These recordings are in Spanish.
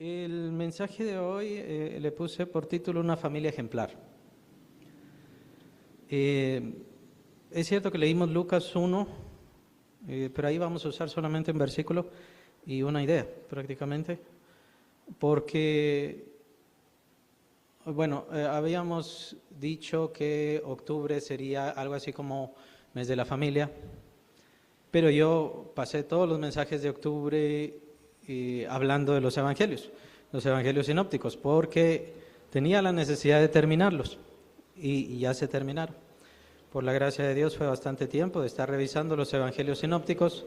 El mensaje de hoy le puse por título Una familia ejemplar. Es cierto que leímos Lucas 1, pero ahí vamos a usar solamente un versículo y una idea prácticamente, porque, bueno, habíamos dicho que octubre sería algo así como mes de la familia, pero yo pasé todos los mensajes de octubre hablando de los evangelios sinópticos, porque tenía la necesidad de terminarlos y ya se terminaron. Por la gracia de Dios fue bastante tiempo de estar revisando los evangelios sinópticos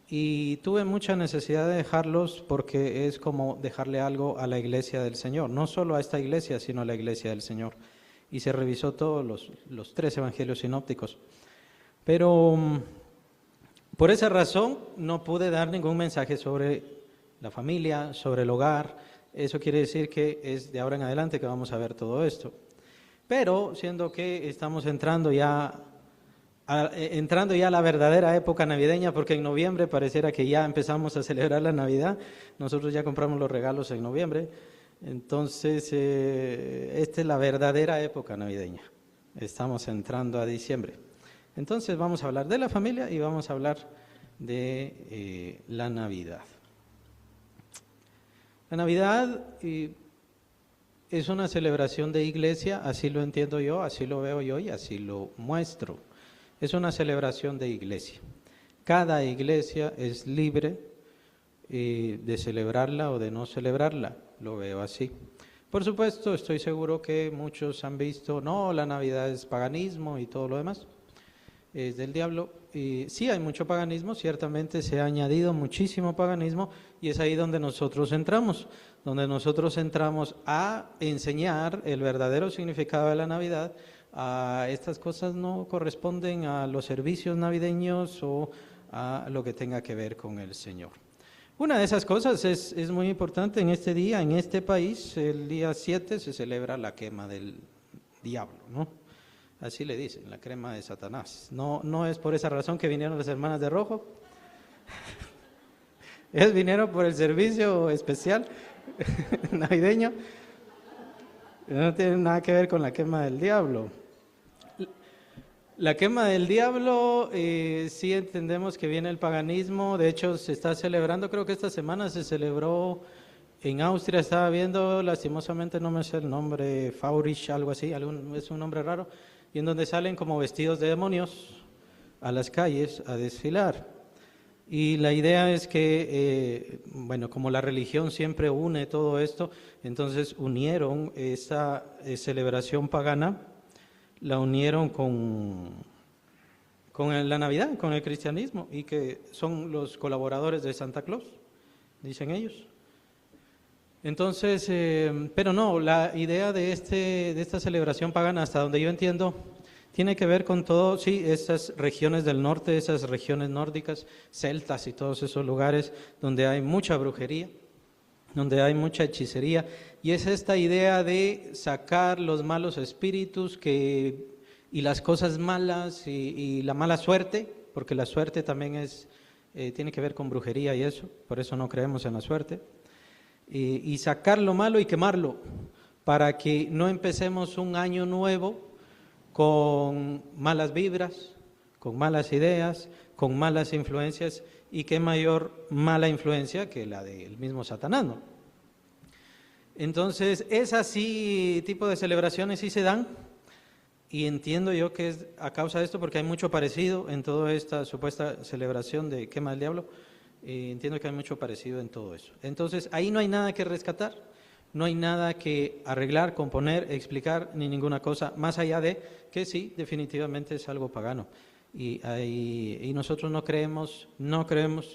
y tuve mucha necesidad de dejarlos porque es como dejarle algo a la iglesia del Señor, no solo a esta iglesia, sino a la iglesia del Señor. Y se revisó todos los 3 evangelios sinópticos. Pero por esa razón no pude dar ningún mensaje sobre la familia, sobre el hogar. Eso quiere decir que es de ahora en adelante que vamos a ver todo esto. Pero siendo que estamos entrando ya a la verdadera época navideña, porque en noviembre pareciera que ya empezamos a celebrar la Navidad, nosotros ya compramos los regalos en noviembre, entonces esta es la verdadera época navideña, estamos entrando a diciembre. Entonces vamos a hablar de la familia y vamos a hablar de la Navidad. La Navidad es una celebración de iglesia, así lo entiendo yo, así lo veo yo y así lo muestro. Es una celebración de iglesia. Cada iglesia es libre de celebrarla o de no celebrarla, lo veo así. Por supuesto, estoy seguro que muchos han visto, no, la Navidad es paganismo y todo lo demás, es del diablo. Sí hay mucho paganismo, ciertamente se ha añadido muchísimo paganismo y es ahí donde nosotros entramos a enseñar el verdadero significado de la Navidad. Estas cosas no corresponden a los servicios navideños o a lo que tenga que ver con el Señor. Una de esas cosas es muy importante en este día, en este país, el día 7 se celebra la quema del diablo, ¿no? Así le dicen, la crema de Satanás. No es por esa razón que vinieron las hermanas de rojo. Vinieron por el servicio especial navideño. No tiene nada que ver con la quema del diablo. La quema del diablo, sí entendemos que viene el paganismo. De hecho, se está celebrando, creo que esta semana se celebró en Austria, estaba viendo, lastimosamente no me sé el nombre, Faurisch, algo así, es un nombre raro, y en donde salen como vestidos de demonios a las calles a desfilar. Y la idea es que, bueno, como la religión siempre une todo esto, entonces unieron esa celebración pagana, la unieron con la Navidad, con el cristianismo, y que son los colaboradores de Santa Claus, dicen ellos. Entonces, pero no, la idea de esta celebración pagana, hasta donde yo entiendo, tiene que ver con todo, sí, esas regiones del norte, esas regiones nórdicas, celtas y todos esos lugares donde hay mucha brujería, donde hay mucha hechicería, y es esta idea de sacar los malos espíritus y las cosas malas y la mala suerte, porque la suerte también tiene que ver con brujería y eso, por eso no creemos en la suerte. Y sacar lo malo y quemarlo para que no empecemos un año nuevo con malas vibras, con malas ideas, con malas influencias, y qué mayor mala influencia que la del mismo Satanás, ¿no? Entonces, es así, tipo de celebraciones sí se dan, y entiendo yo que es a causa de esto porque hay mucho parecido en toda esta supuesta celebración de quema del diablo. Entiendo que hay mucho parecido en todo eso. Entonces, ahí no hay nada que rescatar, no hay nada que arreglar, componer, explicar, ni ninguna cosa, más allá de que sí, definitivamente es algo pagano. Y nosotros no creemos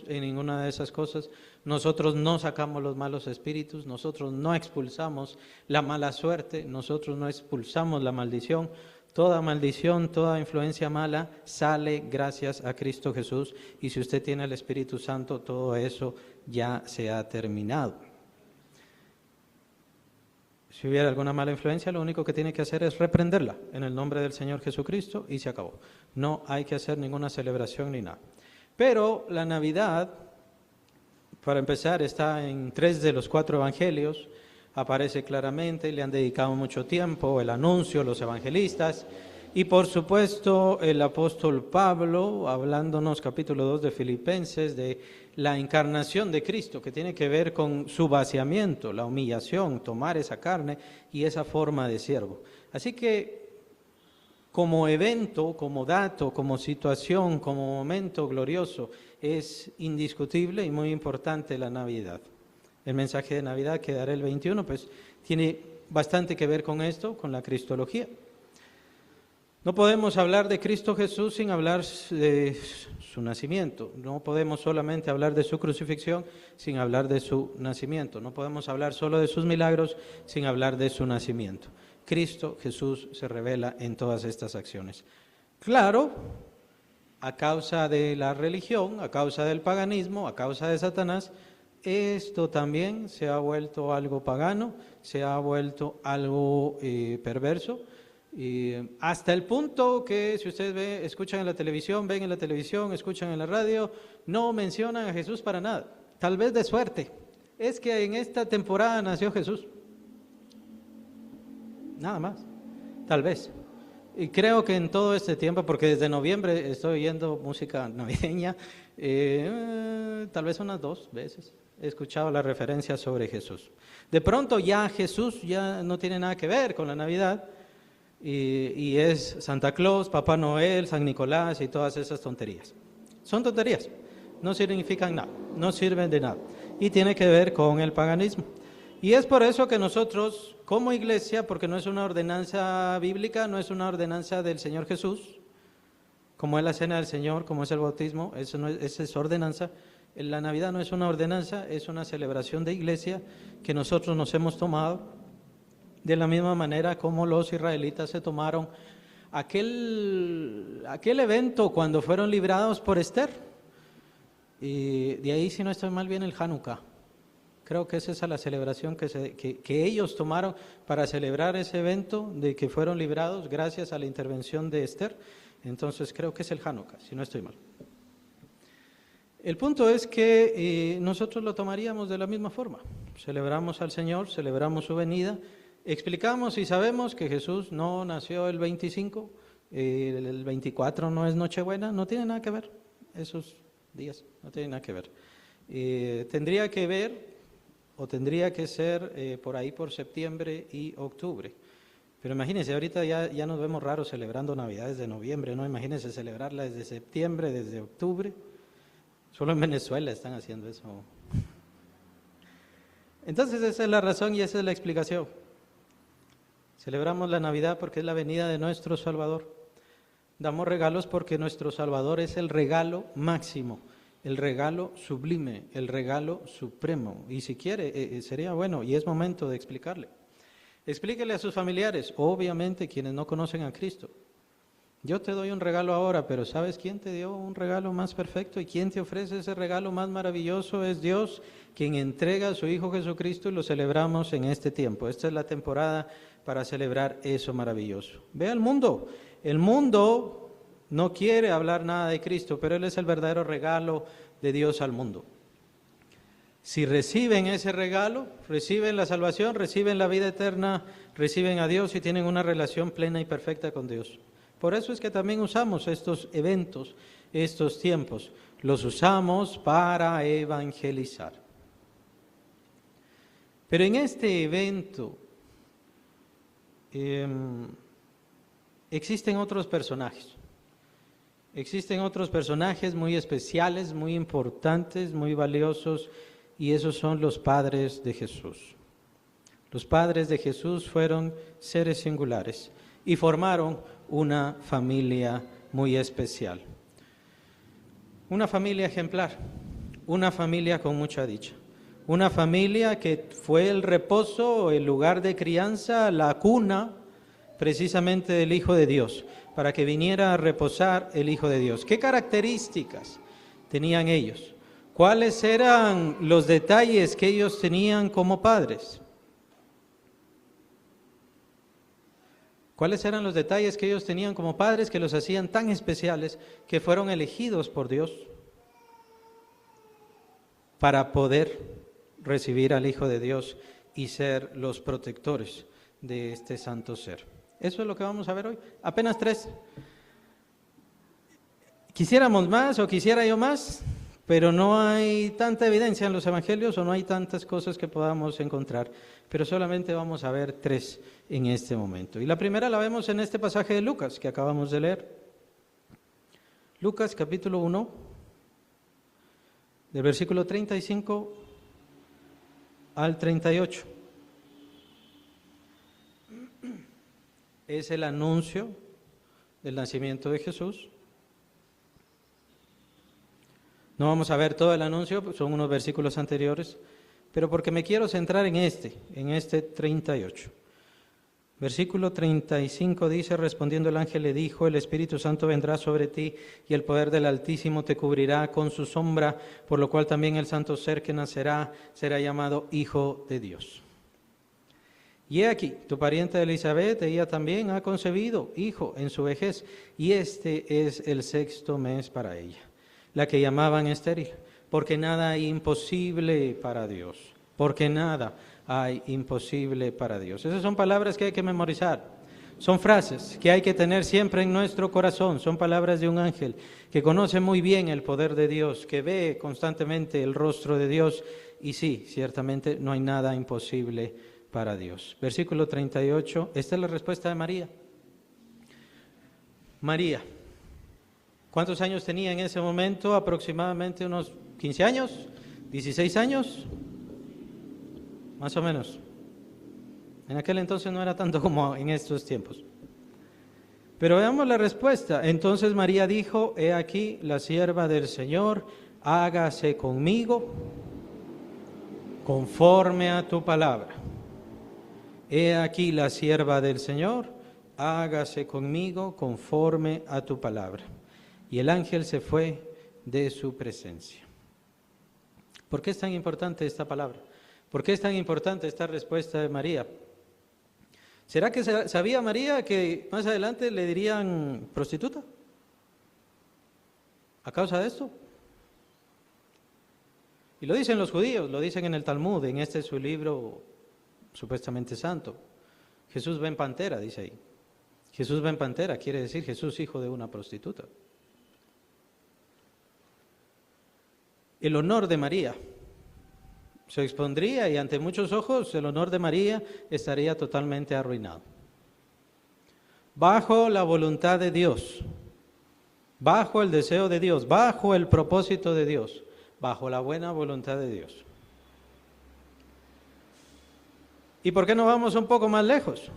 en ninguna de esas cosas, nosotros no sacamos los malos espíritus, nosotros no expulsamos la mala suerte, nosotros no expulsamos la maldición. Toda maldición, toda influencia mala sale gracias a Cristo Jesús, y si usted tiene el Espíritu Santo, todo eso ya se ha terminado. Si hubiera alguna mala influencia, lo único que tiene que hacer es reprenderla en el nombre del Señor Jesucristo y se acabó. No hay que hacer ninguna celebración ni nada. Pero la Navidad Para empezar, está en 3 de los 4 evangelios, aparece claramente, le han dedicado mucho tiempo, el anuncio, los evangelistas, y por supuesto el apóstol Pablo, hablándonos capítulo 2 de Filipenses, de la encarnación de Cristo, que tiene que ver con su vaciamiento, la humillación, tomar esa carne y esa forma de siervo. Así que como evento, como dato, como situación, como momento glorioso, es indiscutible y muy importante la Navidad. El mensaje de Navidad que daré el 21, pues tiene bastante que ver con esto, con la cristología. No podemos hablar de Cristo Jesús sin hablar de su nacimiento. No podemos solamente hablar de su crucifixión sin hablar de su nacimiento. No podemos hablar solo de sus milagros sin hablar de su nacimiento. Cristo Jesús se revela en todas estas acciones. Claro, a causa de la religión, a causa del paganismo, a causa de Satanás, esto también se ha vuelto algo pagano, se ha vuelto algo perverso, hasta el punto que si ustedes escuchan en la televisión, ven en la televisión, escuchan en la radio, no mencionan a Jesús para nada, tal vez de suerte. Es que en esta temporada nació Jesús, nada más, tal vez. Y creo que en todo este tiempo, porque desde noviembre estoy oyendo música navideña, tal vez unas 2 veces he escuchado la referencia sobre Jesús. De pronto ya Jesús ya no tiene nada que ver con la Navidad, y es Santa Claus, Papá Noel, San Nicolás y todas esas tonterías. Son tonterías, no significan nada, no sirven de nada, y tiene que ver con el paganismo. Y es por eso que nosotros, como iglesia, porque no es una ordenanza bíblica, no es una ordenanza del Señor Jesús, como es la cena del Señor, como es el bautismo, eso no es, esa es ordenanza. La Navidad no es una ordenanza, es una celebración de iglesia que nosotros nos hemos tomado de la misma manera como los israelitas se tomaron aquel evento cuando fueron librados por Esther. Y de ahí, si no estoy mal, viene el Hanukkah. Creo que esa es la celebración que ellos tomaron para celebrar ese evento de que fueron librados gracias a la intervención de Esther. Entonces creo que es el Hanukkah, si no estoy mal. El punto es que nosotros lo tomaríamos de la misma forma. Celebramos al Señor, celebramos su venida, explicamos y sabemos que Jesús no nació el 25, el 24 no es Nochebuena, no tiene nada que ver, esos días no tienen nada que ver. Tendría que ver o tendría que ser por ahí por septiembre y octubre. Pero imagínense, ahorita ya nos vemos raros celebrando Navidades de noviembre, ¿no? Imagínense celebrarla desde septiembre, desde octubre. Solo en Venezuela están haciendo eso. Entonces esa es la razón y esa es la explicación. Celebramos la Navidad porque es la venida de nuestro Salvador. Damos regalos porque nuestro Salvador es el regalo máximo, el regalo sublime, el regalo supremo. Y si quiere, sería bueno y es momento de explicarle. Explíquele a sus familiares, obviamente quienes no conocen a Cristo. Yo te doy un regalo ahora, pero ¿sabes quién te dio un regalo más perfecto? ¿Y quién te ofrece ese regalo más maravilloso? Es Dios, quien entrega a su Hijo Jesucristo y lo celebramos en este tiempo. Esta es la temporada para celebrar eso maravilloso. Ve al mundo. El mundo no quiere hablar nada de Cristo, pero Él es el verdadero regalo de Dios al mundo. Si reciben ese regalo, reciben la salvación, reciben la vida eterna, reciben a Dios y tienen una relación plena y perfecta con Dios. Por eso es que también usamos estos eventos, estos tiempos, los usamos para evangelizar. Pero en este evento existen otros personajes. Existen otros personajes muy especiales, muy importantes, muy valiosos, y esos son los padres de Jesús. Los padres de Jesús fueron seres singulares y formaron una familia muy especial. Una familia ejemplar, una familia con mucha dicha. Una familia que fue el reposo, el lugar de crianza, la cuna precisamente del Hijo de Dios, para que viniera a reposar el Hijo de Dios. ¿Qué características tenían ellos? ¿Cuáles eran los detalles que ellos tenían como padres? ¿Cuáles eran los detalles que ellos tenían como padres que los hacían tan especiales que fueron elegidos por Dios? para poder recibir al Hijo de Dios y ser los protectores de este santo ser. Eso es lo que vamos a ver hoy. Apenas 3. Quisiéramos más o quisiera yo más, pero no hay tanta evidencia en los evangelios o no hay tantas cosas que podamos encontrar. Pero solamente vamos a ver 3 en este momento. Y la primera la vemos en este pasaje de Lucas que acabamos de leer. Lucas capítulo 1, del versículo 35 al 38. Es el anuncio del nacimiento de Jesús. No vamos a ver todo el anuncio, son unos versículos anteriores, pero porque me quiero centrar en este 38. Versículo 35 dice, respondiendo el ángel le dijo, el Espíritu Santo vendrá sobre ti y el poder del Altísimo te cubrirá con su sombra, por lo cual también el santo ser que nacerá será llamado Hijo de Dios. Y he aquí, tu pariente Elizabeth, ella también ha concebido hijo en su vejez, y este es el 6º mes para ella, la que llamaban estéril, porque nada hay imposible para Dios, porque nada hay imposible para Dios. Esas son palabras que hay que memorizar, son frases que hay que tener siempre en nuestro corazón, son palabras de un ángel que conoce muy bien el poder de Dios, que ve constantemente el rostro de Dios, y sí, ciertamente no hay nada imposible para Dios. Versículo 38, esta es la respuesta de María. María, ¿cuántos años tenía en ese momento? Aproximadamente unos 15 años, 16 años, más o menos. En aquel entonces no era tanto como en estos tiempos. Pero veamos la respuesta. Entonces María dijo, he aquí la sierva del Señor, hágase conmigo conforme a tu palabra. He aquí la sierva del Señor, hágase conmigo conforme a tu palabra. Y el ángel se fue de su presencia. ¿Por qué es tan importante esta palabra? ¿Por qué es tan importante esta respuesta de María? ¿Será que sabía María que más adelante le dirían prostituta? ¿A causa de esto? Y lo dicen los judíos, lo dicen en el Talmud, en este su libro supuestamente santo. Jesús ven pantera, dice ahí. Jesús ven pantera, quiere decir Jesús hijo de una prostituta. El honor de María se expondría y ante muchos ojos el honor de María estaría totalmente arruinado. Bajo la voluntad de Dios, bajo el deseo de Dios, bajo el propósito de Dios, bajo la buena voluntad de Dios. ¿Y por qué no vamos un poco más lejos?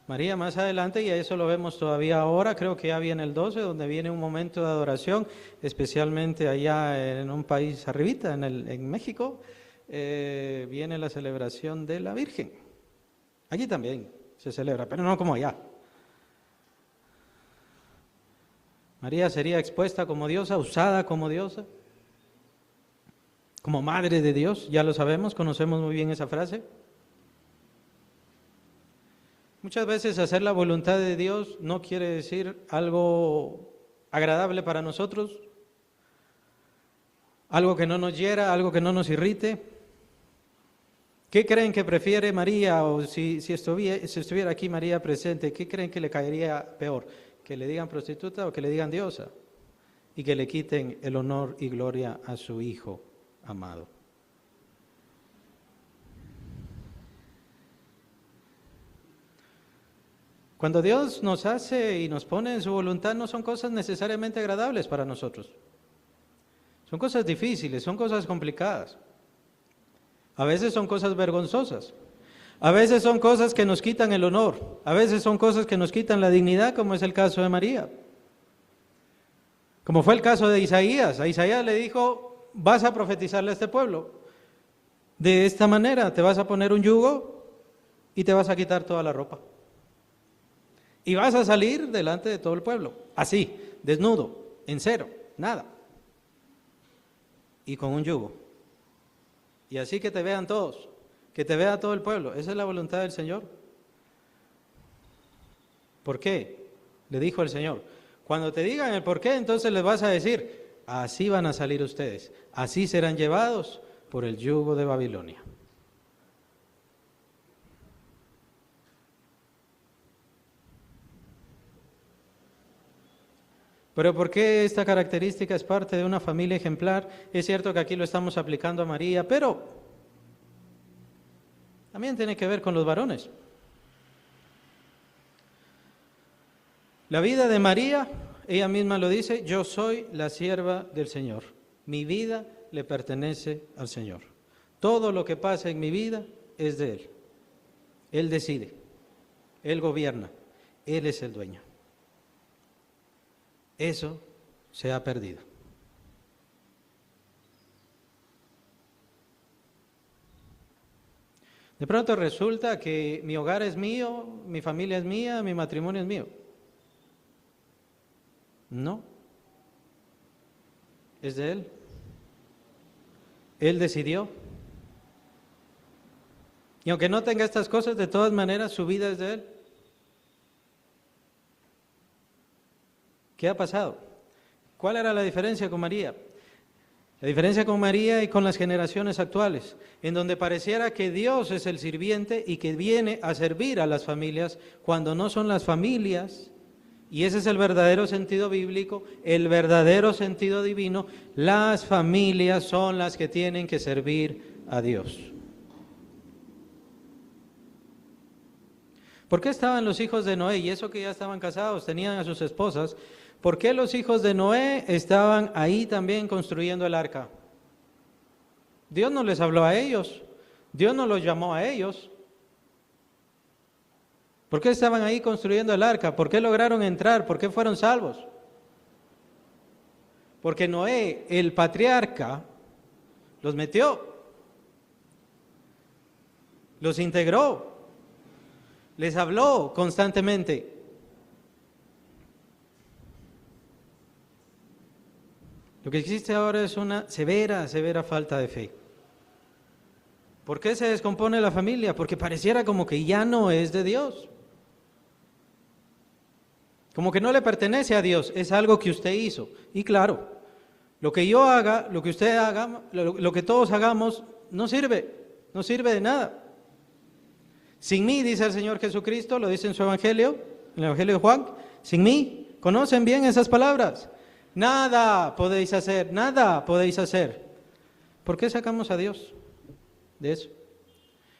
María más adelante, y eso lo vemos todavía ahora, creo que ya viene el 12, donde viene un momento de adoración, especialmente allá en un país arribita, en México, viene la celebración de la Virgen. Aquí también se celebra, pero no como allá. María sería expuesta como diosa, usada como diosa, como madre de Dios, ya lo sabemos, conocemos muy bien esa frase. Muchas veces hacer la voluntad de Dios no quiere decir algo agradable para nosotros, algo que no nos hiera, algo que no nos irrite. ¿Qué creen que prefiere María? O si estuviera aquí María presente, ¿qué creen que le caería peor? ¿Que le digan prostituta o que le digan diosa? Y que le quiten el honor y gloria a su Hijo amado. Cuando Dios nos hace y nos pone en su voluntad, no son cosas necesariamente agradables para nosotros. Son cosas difíciles, son cosas complicadas. A veces son cosas vergonzosas. A veces son cosas que nos quitan el honor. A veces son cosas que nos quitan la dignidad, como es el caso de María. Como fue el caso de Isaías. A Isaías le dijo, vas a profetizarle a este pueblo. De esta manera te vas a poner un yugo y te vas a quitar toda la ropa. Y vas a salir delante de todo el pueblo, así, desnudo, en cero, nada. Y con un yugo. Y así que te vean todos, que te vea todo el pueblo. Esa es la voluntad del Señor. ¿Por qué? Le dijo el Señor. Cuando te digan el por qué, entonces les vas a decir, así van a salir ustedes, así serán llevados por el yugo de Babilonia. Pero ¿por qué esta característica es parte de una familia ejemplar? Es cierto que aquí lo estamos aplicando a María, pero también tiene que ver con los varones. La vida de María, ella misma lo dice, yo soy la sierva del Señor. Mi vida le pertenece al Señor. Todo lo que pasa en mi vida es de Él. Él decide, Él gobierna, Él es el dueño. Eso se ha perdido. De pronto resulta que mi hogar es mío, mi familia es mía, mi matrimonio es mío. No, es de Él. Él decidió. Y aunque no tenga estas cosas, de todas maneras su vida es de Él. ¿Qué ha pasado? ¿Cuál era la diferencia con María? La diferencia con María y con las generaciones actuales, en donde pareciera que Dios es el sirviente y que viene a servir a las familias, cuando no son las familias, y ese es el verdadero sentido bíblico, el verdadero sentido divino, las familias son las que tienen que servir a Dios. ¿Por qué estaban los hijos de Noé? Y eso que ya estaban casados, tenían a sus esposas. ¿Por qué los hijos de Noé estaban ahí también construyendo el arca? Dios no les habló a ellos, Dios no los llamó a ellos. ¿Por qué estaban ahí construyendo el arca? ¿Por qué lograron entrar? ¿Por qué fueron salvos? Porque Noé, el patriarca, los metió, los integró, les habló constantemente. Lo que existe ahora es una severa falta de fe. ¿Por qué se descompone la familia? Porque pareciera como que ya no es de Dios. Como que no le pertenece a Dios, es algo que usted hizo. Y claro, lo que yo haga, lo que usted haga, lo que todos hagamos, no sirve de nada. Sin mí, dice el Señor Jesucristo, lo dice en su Evangelio, en el Evangelio de Juan, sin mí, conocen bien esas palabras. Nada podéis hacer, nada podéis hacer. ¿Por qué sacamos a Dios de eso?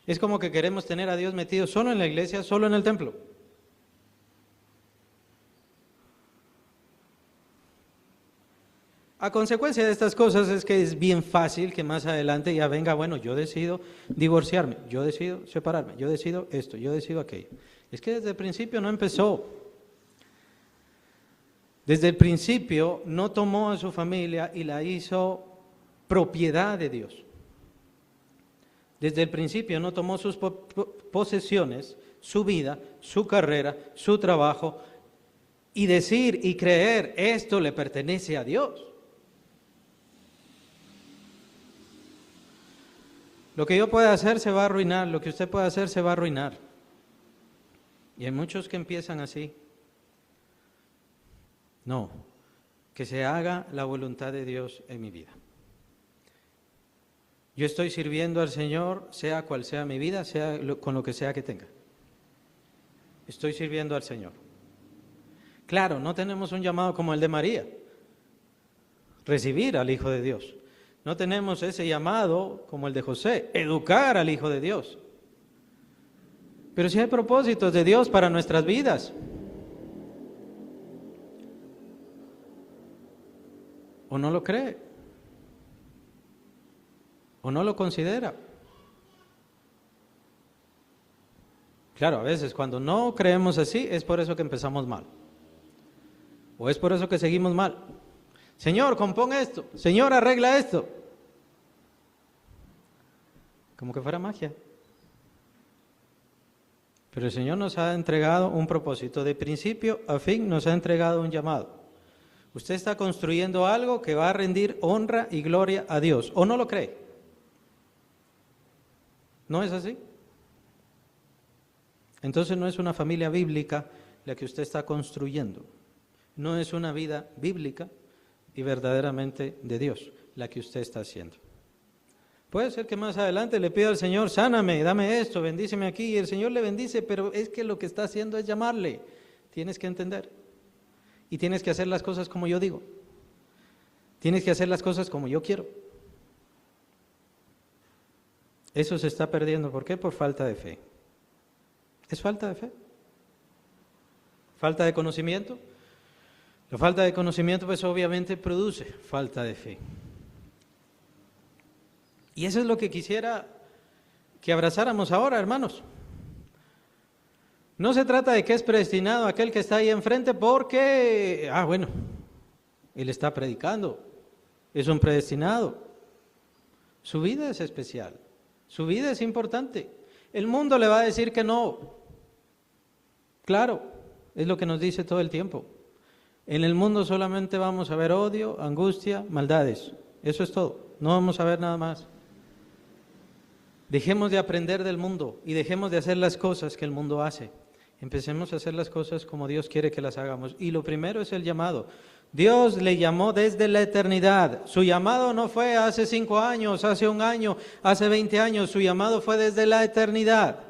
Es como que queremos tener a Dios metido solo en la iglesia, solo en el templo. A consecuencia de estas cosas es que es bien fácil que más adelante ya venga, bueno, yo decido divorciarme, yo decido separarme, yo decido esto, yo decido aquello. Es que desde el principio no empezó. Desde el principio no tomó a su familia y la hizo propiedad de Dios. Desde el principio no tomó sus posesiones, su vida, su carrera, su trabajo y decir y creer, esto le pertenece a Dios. Lo que yo pueda hacer se va a arruinar, lo que usted pueda hacer se va a arruinar. Y hay muchos que empiezan así. No, que se haga la voluntad de Dios en mi vida. Yo estoy sirviendo al Señor, sea cual sea mi vida, sea con lo que sea que tenga. Estoy sirviendo al Señor. Claro, no tenemos un llamado como el de María, recibir al Hijo de Dios. No tenemos ese llamado como el de José, educar al Hijo de Dios. Pero sí hay propósitos de Dios para nuestras vidas. ¿O no lo cree? ¿O no lo considera? Claro, a veces cuando no creemos así es por eso que empezamos mal. O es por eso que seguimos mal. Señor, compón esto. Señor, arregla esto. Como que fuera magia. Pero el Señor nos ha entregado un propósito. De principio a fin nos ha entregado un llamado. Usted está construyendo algo que va a rendir honra y gloria a Dios. ¿O no lo cree? ¿No es así? Entonces no es una familia bíblica la que usted está construyendo. No es una vida bíblica y verdaderamente de Dios, la que usted está haciendo. Puede ser que más adelante le pida al Señor, sáname, dame esto, bendíceme aquí, y el Señor le bendice, pero es que lo que está haciendo es llamarle. Tienes que entender. Y tienes que hacer las cosas como yo digo. Tienes que hacer las cosas como yo quiero. Eso se está perdiendo. ¿Por qué? Por falta de fe. ¿Es falta de fe? ¿Falta de conocimiento? La falta de conocimiento pues obviamente produce falta de fe. Y eso es lo que quisiera que abrazáramos ahora, hermanos. No se trata de que es predestinado aquel que está ahí enfrente porque, bueno, él está predicando, es un predestinado. Su vida es especial, su vida es importante. El mundo le va a decir que no. Claro, es lo que nos dice todo el tiempo. En el mundo solamente vamos a ver odio, angustia, maldades. Eso es todo, no vamos a ver nada más. Dejemos de aprender del mundo y dejemos de hacer las cosas que el mundo hace. Empecemos a hacer las cosas como Dios quiere que las hagamos. Y lo primero es el llamado. Dios le llamó desde la eternidad. Su llamado no fue hace 5 años, hace 1 año, hace 20 años. Su llamado fue desde la eternidad.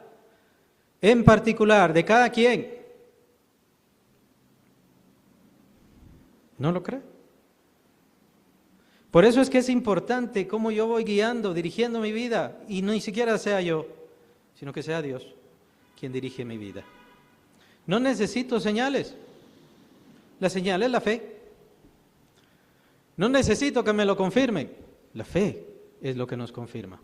En particular, de cada quien. ¿No lo cree? Por eso es que es importante cómo yo voy guiando, dirigiendo mi vida. Y no ni siquiera sea yo, sino que sea Dios quien dirige mi vida. No necesito señales. La señal es la fe. No necesito que me lo confirmen. La fe es lo que nos confirma.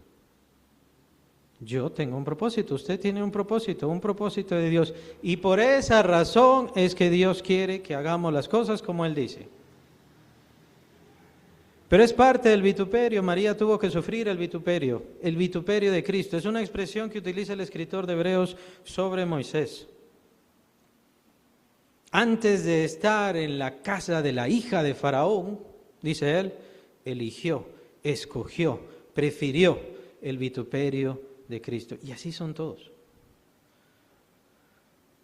Yo tengo un propósito, usted tiene un propósito de Dios. Y por esa razón es que Dios quiere que hagamos las cosas como Él dice. Pero es parte del vituperio. María tuvo que sufrir el vituperio de Cristo. Es una expresión que utiliza el escritor de Hebreos sobre Moisés. Antes de estar en la casa de la hija de Faraón, dice él, eligió, escogió, prefirió el vituperio de Cristo. Y así son todos.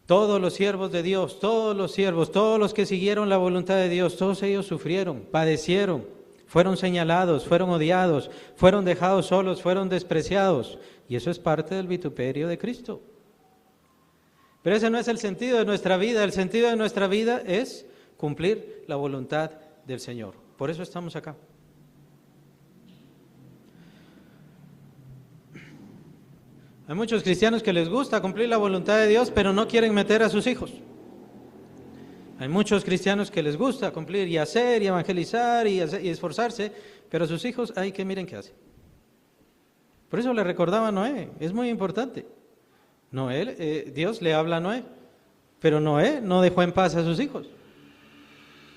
Todos los siervos de Dios, todos los siervos, todos los que siguieron la voluntad de Dios, todos ellos sufrieron, padecieron, fueron señalados, fueron odiados, fueron dejados solos, fueron despreciados. Y eso es parte del vituperio de Cristo. Pero ese no es el sentido de nuestra vida. El sentido de nuestra vida es cumplir la voluntad del Señor. Por eso estamos acá. Hay muchos cristianos que les gusta cumplir la voluntad de Dios, pero no quieren meter a sus hijos. Hay muchos cristianos que les gusta cumplir y hacer y evangelizar y esforzarse, pero a sus hijos, que miren qué hacen. Por eso le recordaba a Noé, es muy importante. Dios le habla a Noé, pero Noé no dejó en paz a sus hijos.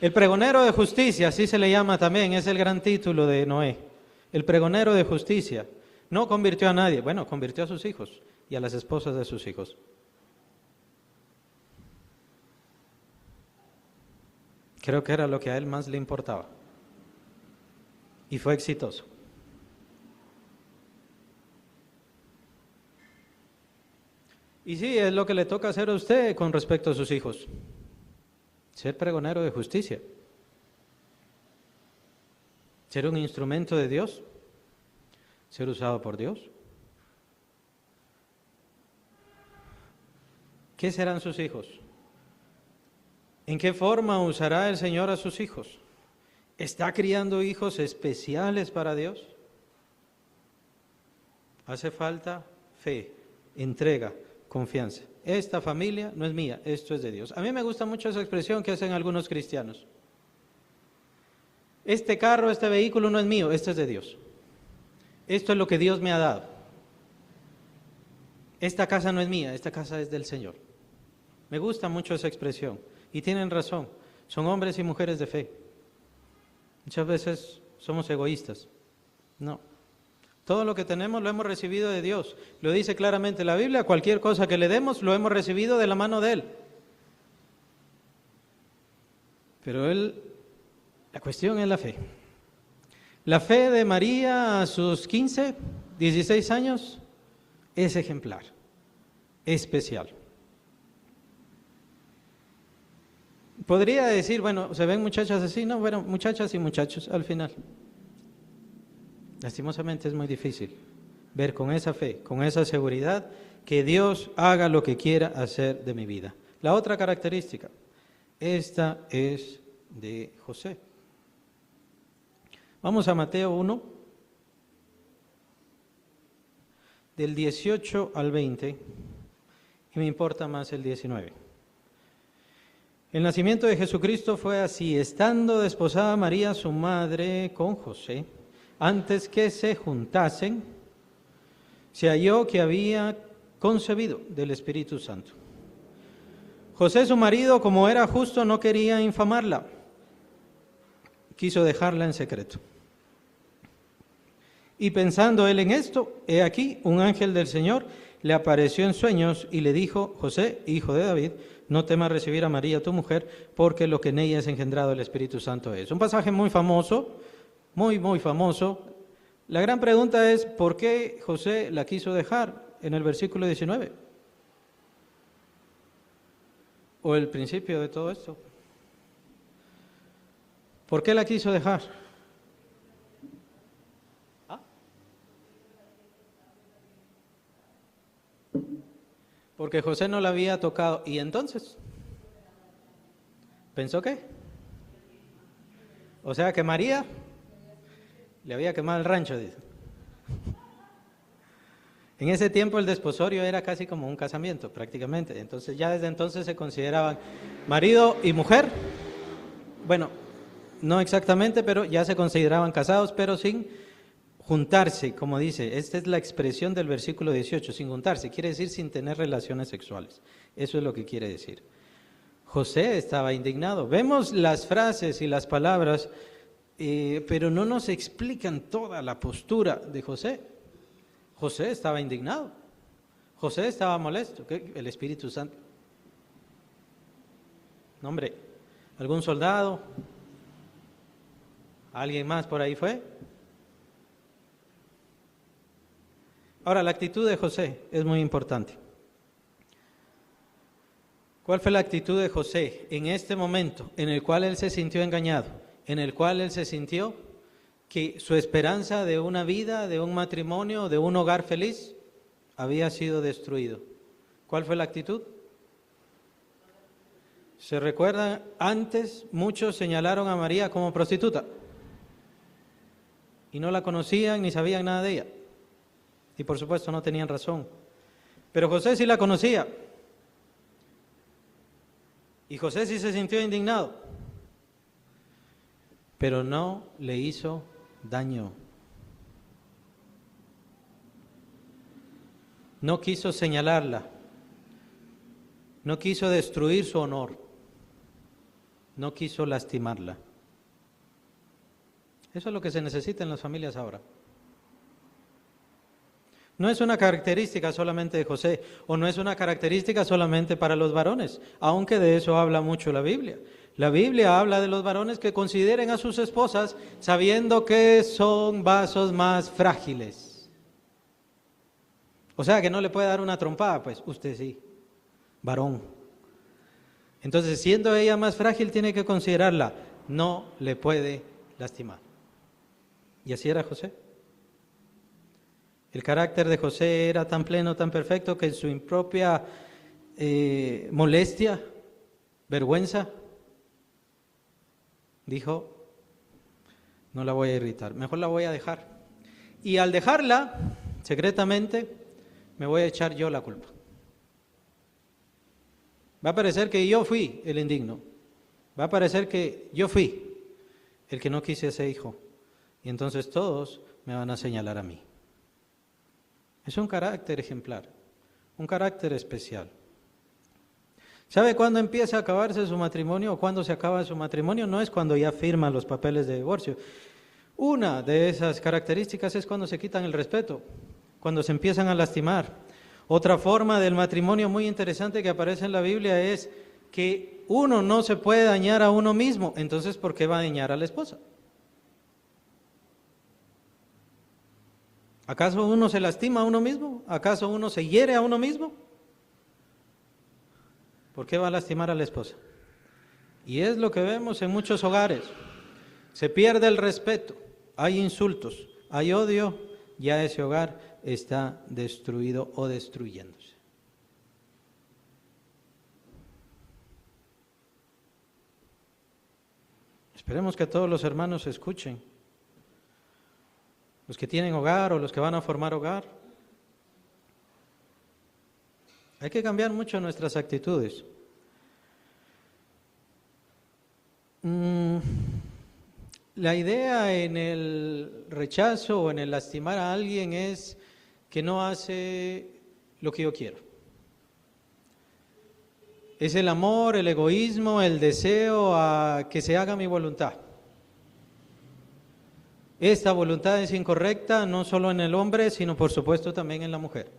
El pregonero de justicia, así se le llama también, es el gran título de Noé. El pregonero de justicia. No convirtió a nadie, convirtió a sus hijos y a las esposas de sus hijos. Creo que era lo que a él más le importaba. Y fue exitoso. Y sí, es lo que le toca hacer a usted con respecto a sus hijos. Ser pregonero de justicia. Ser un instrumento de Dios. Ser usado por Dios. ¿Qué serán sus hijos? ¿En qué forma usará el Señor a sus hijos? ¿Está criando hijos especiales para Dios? Hace falta fe, entrega, confianza. Esta familia no es mía, esto es de Dios. A mí me gusta mucho esa expresión que hacen algunos cristianos. Este carro, este vehículo no es mío, esto es de Dios. Esto es lo que Dios me ha dado. Esta casa no es mía, esta casa es del Señor. Me gusta mucho esa expresión. Y tienen razón, son hombres y mujeres de fe. Muchas veces somos egoístas. No. Todo lo que tenemos lo hemos recibido de Dios. Lo dice claramente la Biblia, cualquier cosa que le demos lo hemos recibido de la mano de Él. Pero la cuestión es la fe. La fe de María a sus 15, 16 años es ejemplar, especial. Podría decir, bueno, ¿se ven muchachas así? No, bueno, muchachas y muchachos al final. Lastimosamente es muy difícil ver con esa fe, con esa seguridad, que Dios haga lo que quiera hacer de mi vida. La otra característica, esta es de José. Vamos a Mateo 1, del 18 al 20, y me importa más el 19. El nacimiento de Jesucristo fue así: estando desposada María, su madre, con José, antes que se juntasen, se halló que había concebido del Espíritu Santo. José, su marido, como era justo, no quería infamarla, quiso dejarla en secreto. Y pensando él en esto, he aquí, un ángel del Señor le apareció en sueños y le dijo: José, hijo de David, no temas recibir a María tu mujer, porque lo que en ella es engendrado el Espíritu Santo es. Un pasaje muy famoso, muy famoso. La gran pregunta es, ¿por qué José la quiso dejar en el versículo 19? O el principio de todo esto. ¿Por qué la quiso dejar? Porque José no la había tocado. ¿Y entonces? ¿Pensó qué? O sea que María le había quemado el rancho, dice. En ese tiempo el desposorio era casi como un casamiento, prácticamente. Entonces ya desde entonces se consideraban marido y mujer. Bueno, no exactamente, pero ya se consideraban casados, pero sin juntarse, como dice. Esta es la expresión del versículo 18, sin juntarse. Quiere decir sin tener relaciones sexuales. Eso es lo que quiere decir. José estaba indignado. Vemos las frases y las palabras, pero no nos explican toda la postura de José. José estaba indignado. José estaba molesto. ¿Qué? El Espíritu Santo. No, hombre, ¿algún soldado? ¿Alguien más por ahí fue? Ahora, la actitud de José es muy importante. ¿Cuál fue la actitud de José en este momento en el cual él se sintió engañado, en el cual él se sintió que su esperanza de una vida, de un matrimonio, de un hogar feliz, había sido destruido? ¿Cuál fue la actitud? ¿Se recuerdan? Antes muchos señalaron a María como prostituta y no la conocían ni sabían nada de ella. Y por supuesto no tenían razón. Pero José sí la conocía. Y José sí se sintió indignado. Pero no le hizo daño. No quiso señalarla. No quiso destruir su honor. No quiso lastimarla. Eso es lo que se necesita en las familias ahora. No es una característica solamente de José, o no es una característica solamente para los varones, aunque de eso habla mucho la Biblia. La Biblia habla de los varones que consideren a sus esposas sabiendo que son vasos más frágiles. O sea, que no le puede dar una trompada, pues usted sí, varón. Entonces, siendo ella más frágil, tiene que considerarla, no le puede lastimar. Y así era José. El carácter de José era tan pleno, tan perfecto, que en su impropia molestia, vergüenza, dijo: no la voy a irritar, mejor la voy a dejar. Y al dejarla, secretamente, me voy a echar yo la culpa. Va a parecer que yo fui el indigno. Va a parecer que yo fui el que no quise ese hijo. Y entonces todos me van a señalar a mí. Es un carácter ejemplar, un carácter especial. ¿Sabe cuándo empieza a acabarse su matrimonio o cuándo se acaba su matrimonio? No es cuando ya firman los papeles de divorcio. Una de esas características es cuando se quitan el respeto, cuando se empiezan a lastimar. Otra forma del matrimonio muy interesante que aparece en la Biblia es que uno no se puede dañar a uno mismo. Entonces, ¿por qué va a dañar a la esposa? ¿Acaso uno se lastima a uno mismo? ¿Acaso uno se hiere a uno mismo? ¿Por qué va a lastimar a la esposa? Y es lo que vemos en muchos hogares. Se pierde el respeto, hay insultos, hay odio, ya ese hogar está destruido o destruyéndose. Esperemos que todos los hermanos escuchen, los que tienen hogar o los que van a formar hogar. Hay que cambiar mucho nuestras actitudes. La idea en el rechazo o en el lastimar a alguien es que no hace lo que yo quiero. Es el amor, el egoísmo, el deseo a que se haga mi voluntad. Esta voluntad es incorrecta no solo en el hombre, sino por supuesto también en la mujer.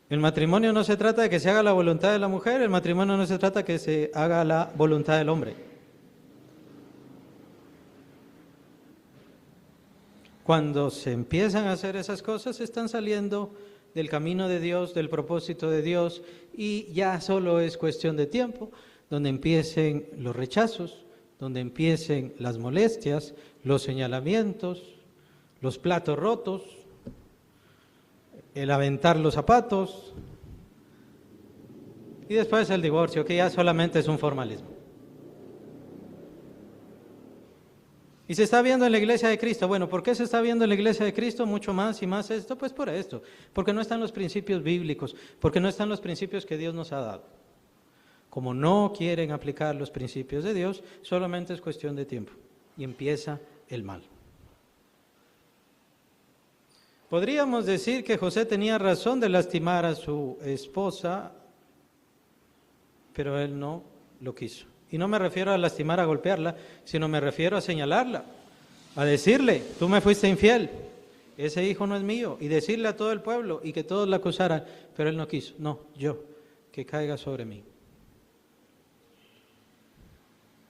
El matrimonio no se trata de que se haga la voluntad de la mujer, el matrimonio no se trata de que se haga la voluntad del hombre. Cuando se empiezan a hacer esas cosas, están saliendo del camino de Dios, del propósito de Dios, y ya solo es cuestión de tiempo, donde empiecen los rechazos, donde empiecen las molestias, los señalamientos, los platos rotos, el aventar los zapatos, y después el divorcio, que ya solamente es un formalismo. Y se está viendo en la iglesia de Cristo. Bueno, ¿por qué se está viendo en la iglesia de Cristo mucho más y más esto? Pues por esto, porque no están los principios bíblicos, porque no están los principios que Dios nos ha dado. Como no quieren aplicar los principios de Dios, solamente es cuestión de tiempo y empieza el mal. Podríamos decir que José tenía razón de lastimar a su esposa, pero él no lo quiso. Y no me refiero a lastimar, a golpearla, sino me refiero a señalarla, a decirle, tú me fuiste infiel, ese hijo no es mío, y decirle a todo el pueblo y que todos la acusaran, pero él no quiso, no, yo, que caiga sobre mí.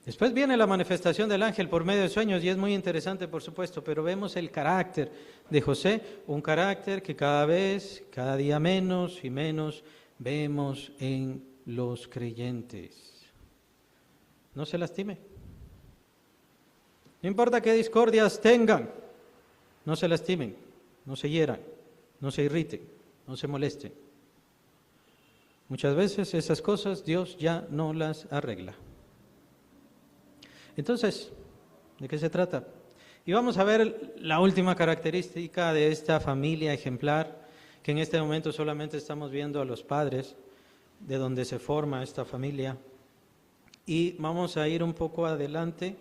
Después viene la manifestación del ángel por medio de sueños y es muy interesante, por supuesto, pero vemos el carácter de José, un carácter que cada vez, cada día menos y menos vemos en los creyentes. No se lastime. No importa qué discordias tengan, no se lastimen, no se hieran, no se irriten, no se molesten. Muchas veces esas cosas Dios ya no las arregla. Entonces, ¿de qué se trata? Y vamos a ver la última característica de esta familia ejemplar, que en este momento solamente estamos viendo a los padres, de donde se forma esta familia. Y vamos a ir un poco adelante,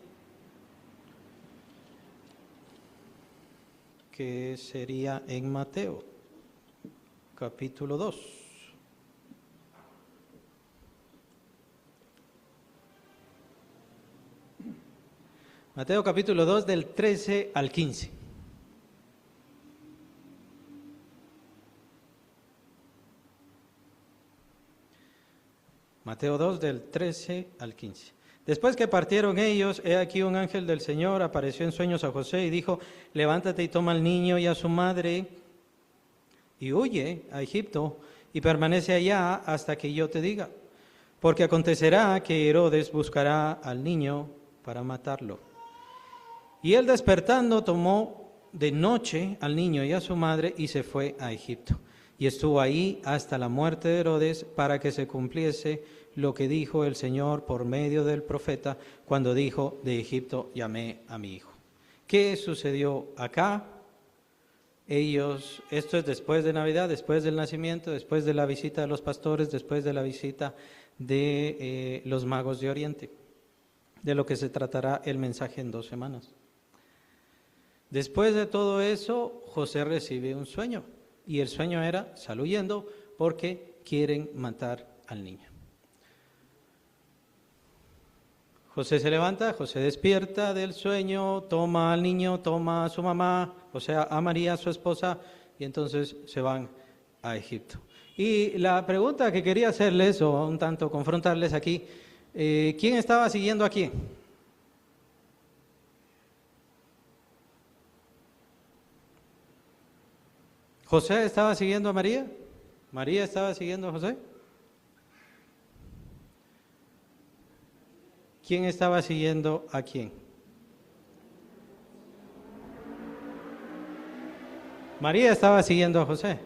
que sería en Mateo, capítulo 2. Mateo capítulo 2 del 13 al 15. Mateo 2 del 13 al 15. Después que partieron ellos, he aquí un ángel del Señor apareció en sueños a José y dijo, levántate y toma al niño y a su madre y huye a Egipto y permanece allá hasta que yo te diga. Porque acontecerá que Herodes buscará al niño para matarlo. Y él despertando tomó de noche al niño y a su madre y se fue a Egipto. Y estuvo ahí hasta la muerte de Herodes para que se cumpliese lo que dijo el Señor por medio del profeta cuando dijo, de Egipto llamé a mi hijo. ¿Qué sucedió acá? Esto es después de Navidad, después del nacimiento, después de la visita de los pastores, después de la visita de los magos de Oriente, de lo que se tratará el mensaje en 2 semanas. Después de todo eso, José recibe un sueño. Y el sueño era, sal huyendo porque quieren matar al niño. José se levanta, José despierta del sueño, toma al niño, toma a su mamá, o sea, a María, su esposa, y entonces se van a Egipto. Y la pregunta que quería hacerles, o un tanto confrontarles aquí, ¿quién estaba siguiendo a quién? ¿José estaba siguiendo a María? ¿María estaba siguiendo a José? ¿quién estaba siguiendo a quién? María estaba siguiendo a José.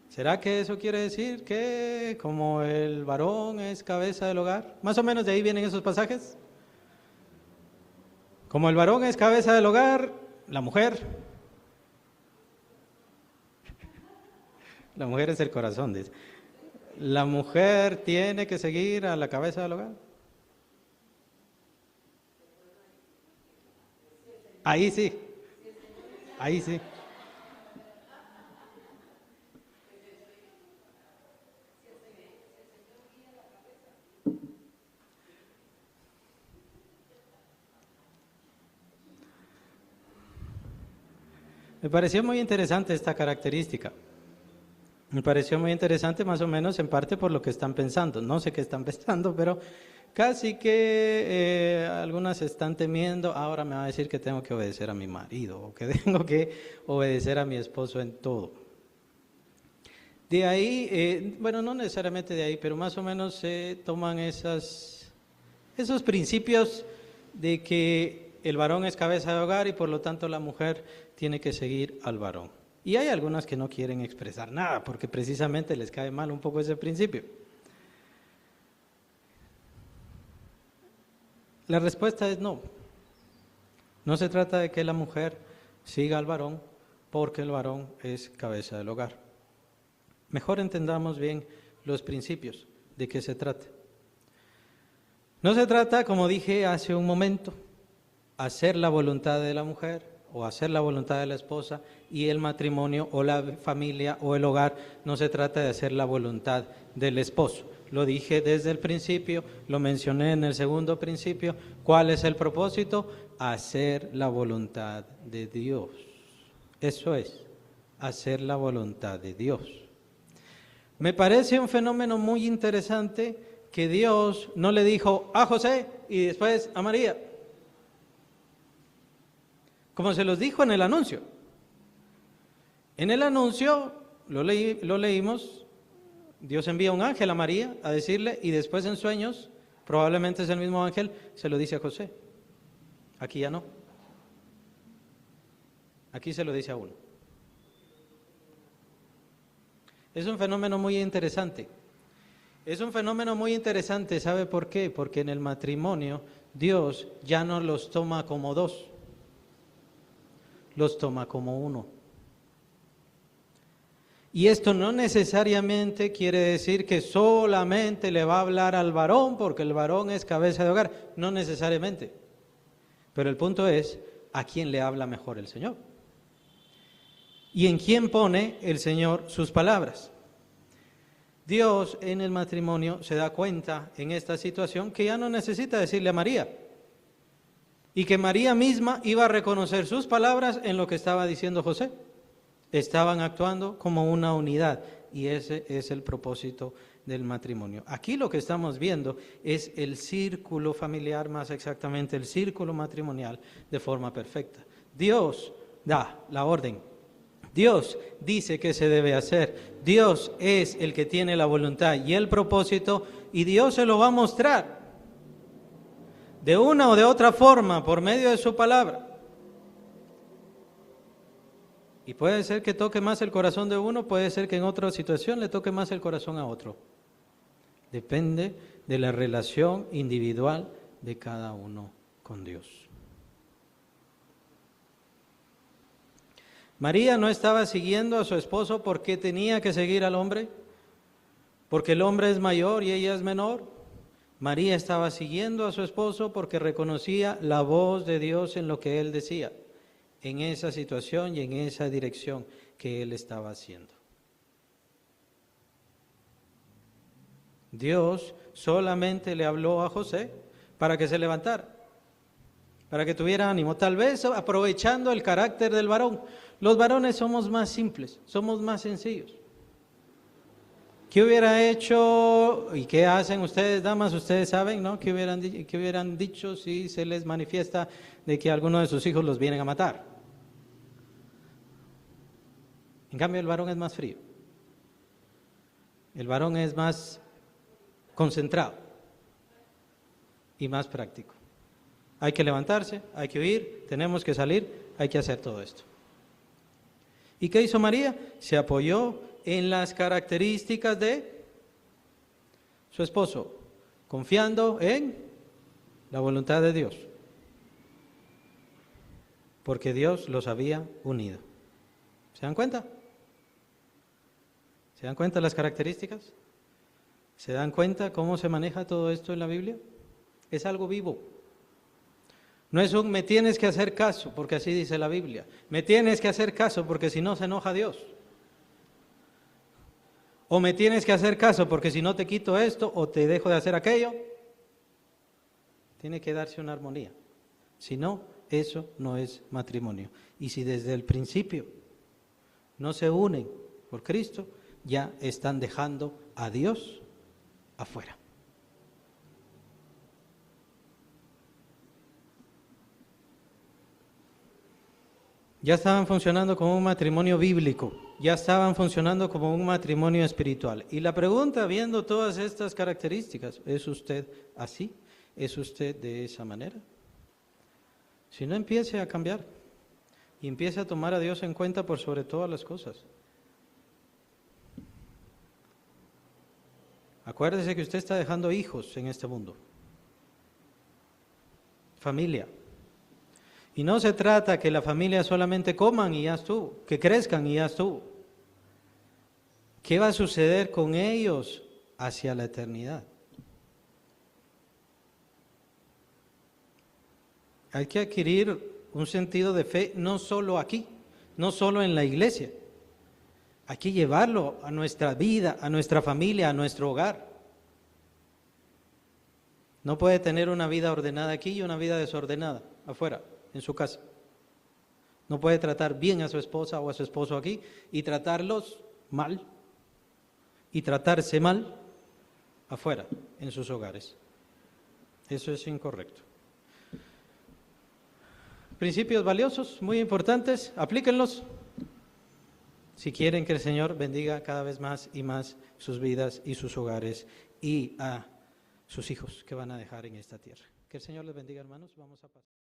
¿Será que eso quiere decir que como el varón es cabeza del hogar? Más o menos de ahí vienen esos pasajes. Como el varón es cabeza del hogar, la mujer es el corazón, dice. La mujer tiene que seguir a la cabeza del hogar. Ahí sí, ahí sí. Me pareció muy interesante esta característica. Me pareció muy interesante más o menos en parte por lo que están pensando. No sé qué están pensando, pero casi que algunas están temiendo, ahora me va a decir que tengo que obedecer a mi marido o que tengo que obedecer a mi esposo en todo. De ahí, bueno, no necesariamente de ahí, pero más o menos se toman esos principios de que el varón es cabeza de hogar y por lo tanto la mujer tiene que seguir al varón. Y hay algunas que no quieren expresar nada porque precisamente les cae mal un poco ese principio. La respuesta es no. No se trata de que la mujer siga al varón porque el varón es cabeza del hogar. Mejor entendamos bien los principios de qué se trata. No se trata, como dije hace un momento, hacer la voluntad de la mujer o hacer la voluntad de la esposa, y el matrimonio o la familia o el hogar no se trata de hacer la voluntad del esposo. Lo dije desde el principio, lo mencioné en el segundo principio. ¿Cuál es el propósito? Hacer la voluntad de Dios. Eso es, hacer la voluntad de Dios. Me parece un fenómeno muy interesante que Dios no le dijo a José y después a María, como se los dijo en el anuncio. En el anuncio, lo leímos, Dios envía un ángel a María a decirle, y después en sueños, probablemente es el mismo ángel, se lo dice a José. Aquí ya no. Aquí se lo dice a uno. Es un fenómeno muy interesante. Es un fenómeno muy interesante, ¿sabe por qué? Porque en el matrimonio Dios ya no los toma como dos, los toma como uno. Y esto no necesariamente quiere decir que solamente le va a hablar al varón, porque el varón es cabeza de hogar, no necesariamente. Pero el punto es, ¿a quién le habla mejor el Señor? ¿Y en quién pone el Señor sus palabras? Dios en el matrimonio se da cuenta en esta situación que ya no necesita decirle a María, y que María misma iba a reconocer sus palabras en lo que estaba diciendo José. Estaban actuando como una unidad, y ese es el propósito del matrimonio. Aquí lo que estamos viendo es el círculo familiar, más exactamente el círculo matrimonial de forma perfecta. Dios da la orden, Dios dice qué se debe hacer, Dios es el que tiene la voluntad y el propósito, y Dios se lo va a mostrar de una o de otra forma por medio de su palabra. Y puede ser que toque más el corazón de uno, puede ser que en otra situación le toque más el corazón a otro. Depende de la relación individual de cada uno con Dios. María no estaba siguiendo a su esposo porque tenía que seguir al hombre, porque el hombre es mayor y ella es menor. María estaba siguiendo a su esposo porque reconocía la voz de Dios en lo que él decía, en esa situación y en esa dirección que él estaba haciendo. Dios solamente le habló a José para que se levantara, para que tuviera ánimo, tal vez aprovechando el carácter del varón. Los varones somos más simples, somos más sencillos. ¿Qué hubiera hecho y qué hacen ustedes, damas? Ustedes saben, ¿no? ¿Qué hubieran dicho si se les manifiesta de que alguno de sus hijos los vienen a matar? En cambio, el varón es más frío. El varón es más concentrado. y más práctico. Hay que levantarse, hay que huir, tenemos que salir, hay que hacer todo esto. ¿Y qué hizo María? Se apoyó en las características de su esposo, confiando en la voluntad de Dios, porque Dios los había unido. ¿Se dan cuenta? ¿Se dan cuenta las características? ¿Se dan cuenta cómo se maneja todo esto en la Biblia? Es algo vivo. No es un me tienes que hacer caso, porque así dice la Biblia. Me tienes que hacer caso porque si no se enoja Dios. O me tienes que hacer caso porque si no te quito esto o te dejo de hacer aquello. Tiene que darse una armonía. Si no, eso no es matrimonio. Y si desde el principio no se unen por Cristo, ya están dejando a Dios afuera. Ya estaban funcionando como un matrimonio bíblico, ya estaban funcionando como un matrimonio espiritual. Y la pregunta, viendo todas estas características, ¿es usted así? ¿Es usted de esa manera? Si no, empiece a cambiar y empiece a tomar a Dios en cuenta por sobre todas las cosas. Acuérdese que usted está dejando hijos en este mundo, familia. Y no se trata que la familia solamente coman y ya estuvo, que crezcan y ya estuvo. ¿Qué va a suceder con ellos hacia la eternidad? Hay que adquirir un sentido de fe no solo aquí, no solo en la iglesia. Hay que llevarlo a nuestra vida, a nuestra familia, a nuestro hogar. No puede tener una vida ordenada aquí y una vida desordenada afuera, en su casa. No puede tratar bien a su esposa o a su esposo aquí y tratarlos mal y tratarse mal afuera, en sus hogares. Eso es incorrecto. Principios valiosos, muy importantes, aplíquenlos si quieren que el Señor bendiga cada vez más y más sus vidas y sus hogares y a sus hijos que van a dejar en esta tierra. Que el Señor les bendiga, hermanos. Vamos a pasar.